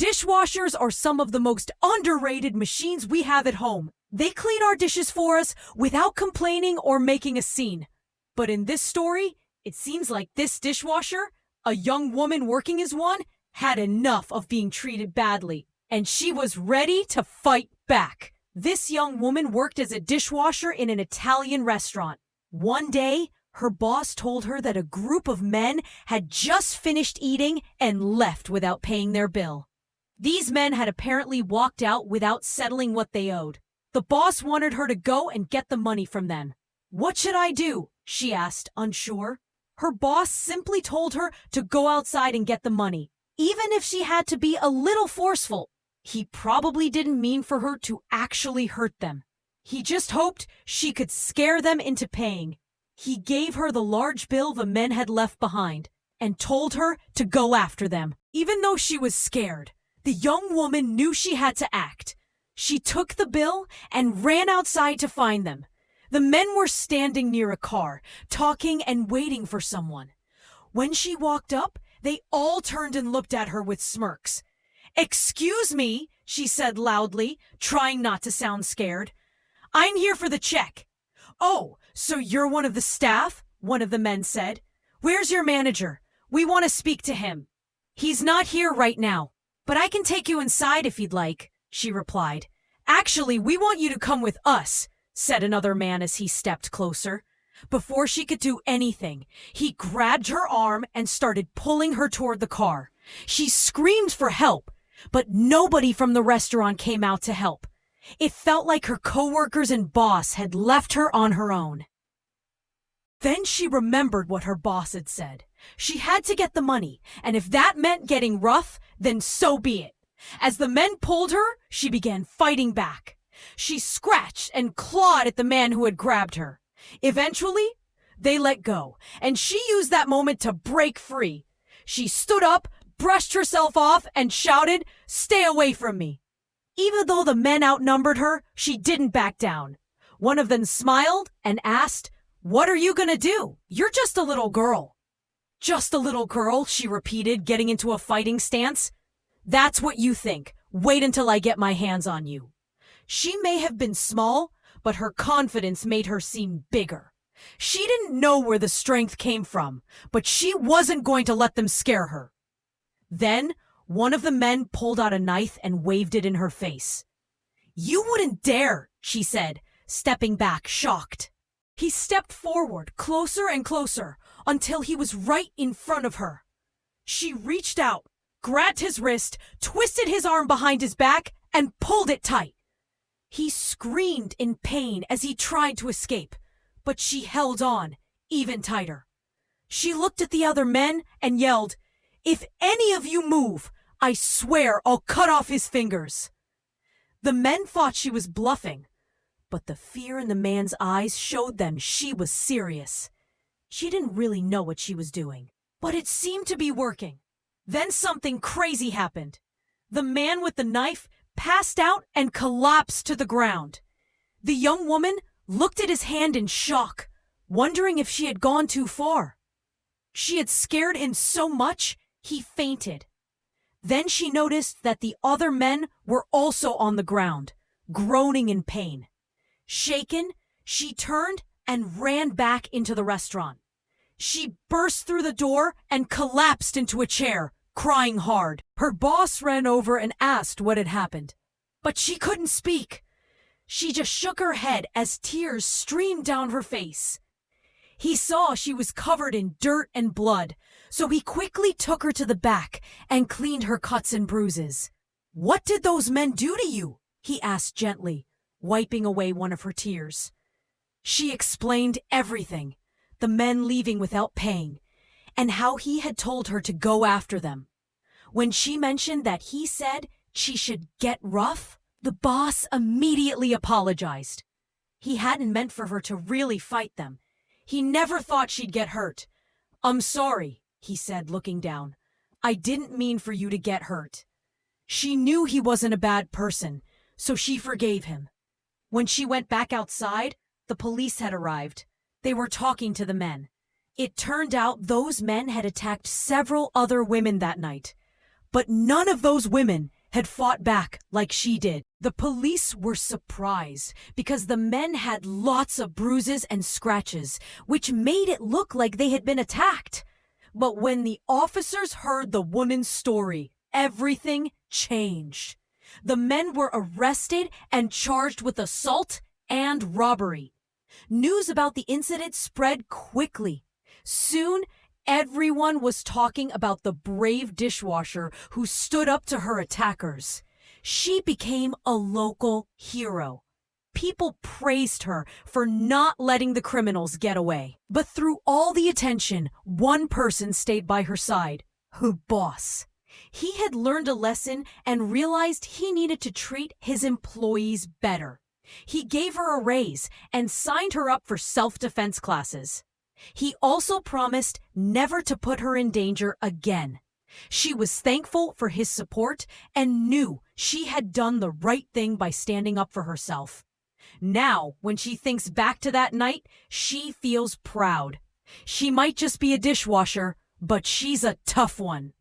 Dishwashers are some of the most underrated machines we have at home. They clean our dishes for us without complaining or making a scene. But in this story, it seems like this dishwasher, a young woman working as one, had enough of being treated badly, and she was ready to fight back. This young woman worked as a dishwasher in an Italian restaurant. One day, her boss told her that a group of men had just finished eating and left without paying their bill. These men had apparently walked out without settling what they owed. The boss wanted her to go and get the money from them. "What should I do?" she asked, unsure. Her boss simply told her to go outside and get the money, even if she had to be a little forceful. He probably didn't mean for her to actually hurt them. He just hoped she could scare them into paying. He gave her the large bill the men had left behind and told her to go after them. Even though she was scared, the young woman knew she had to act. She took the bill and ran outside to find them. The men were standing near a car, talking and waiting for someone. When she walked up, they all turned and looked at her with smirks. "Excuse me," she said loudly, trying not to sound scared. "I'm here for the check." "Oh, so you're one of the staff?" one of the men said. "Where's your manager? We want to speak to him." "He's not here right now, but I can take you inside if you'd like," she replied. "Actually, we want you to come with us," said another man as he stepped closer. Before she could do anything, he grabbed her arm and started pulling her toward the car. She screamed for help, but nobody from the restaurant came out to help. It felt like her coworkers and boss had left her on her own. Then she remembered what her boss had said. She had to get the money, and if that meant getting rough, then so be it. As the men pulled her, she began fighting back. She scratched and clawed at the man who had grabbed her. Eventually, they let go, and she used that moment to break free. She stood up, brushed herself off, and shouted, "Stay away from me." Even though the men outnumbered her, she didn't back down. One of them smiled and asked, "What are you gonna do? You're just a little girl." "Just a little girl," she repeated, getting into a fighting stance. "That's what you think. Wait until I get my hands on you." She may have been small, but her confidence made her seem bigger. She didn't know where the strength came from, but she wasn't going to let them scare her. Then, one of the men pulled out a knife and waved it in her face. "You wouldn't dare," she said, stepping back, shocked. He stepped forward, closer and closer, until he was right in front of her. She reached out, grabbed his wrist, twisted his arm behind his back, and pulled it tight. He screamed in pain as he tried to escape, but she held on, even tighter. She looked at the other men and yelled, "If any of you move, I swear I'll cut off his fingers." The men thought she was bluffing, but the fear in the man's eyes showed them she was serious. She didn't really know what she was doing, but it seemed to be working. Then something crazy happened. The man with the knife passed out and collapsed to the ground. The young woman looked at his hand in shock, wondering if she had gone too far. She had scared him so much, he fainted. Then she noticed that the other men were also on the ground, groaning in pain. Shaken, she turned and ran back into the restaurant. She burst through the door and collapsed into a chair, crying hard. Her boss ran over and asked what had happened, but she couldn't speak. She just shook her head as tears streamed down her face. He saw she was covered in dirt and blood, so he quickly took her to the back and cleaned her cuts and bruises. "What did those men do to you?" he asked gently, wiping away one of her tears. She explained everything, the men leaving without paying, and how he had told her to go after them. When she mentioned that he said she should get rough, the boss immediately apologized. He hadn't meant for her to really fight them. He never thought she'd get hurt. "I'm sorry," he said, looking down. "I didn't mean for you to get hurt." She knew he wasn't a bad person, so she forgave him. When she went back outside, the police had arrived. They were talking to the men. It turned out those men had attacked several other women that night. But none of those women had fought back like she did. The police were surprised because the men had lots of bruises and scratches, which made it look like they had been attacked. But when the officers heard the woman's story, everything changed. The men were arrested and charged with assault and robbery. News about the incident spread quickly. Soon, everyone was talking about the brave dishwasher who stood up to her attackers. She became a local hero. People praised her for not letting the criminals get away. But through all the attention, one person stayed by her side, her boss. He had learned a lesson and realized he needed to treat his employees better. He gave her a raise and signed her up for self-defense classes. He also promised never to put her in danger again. She was thankful for his support and knew she had done the right thing by standing up for herself. Now, when she thinks back to that night, she feels proud. She might just be a dishwasher, but she's a tough one.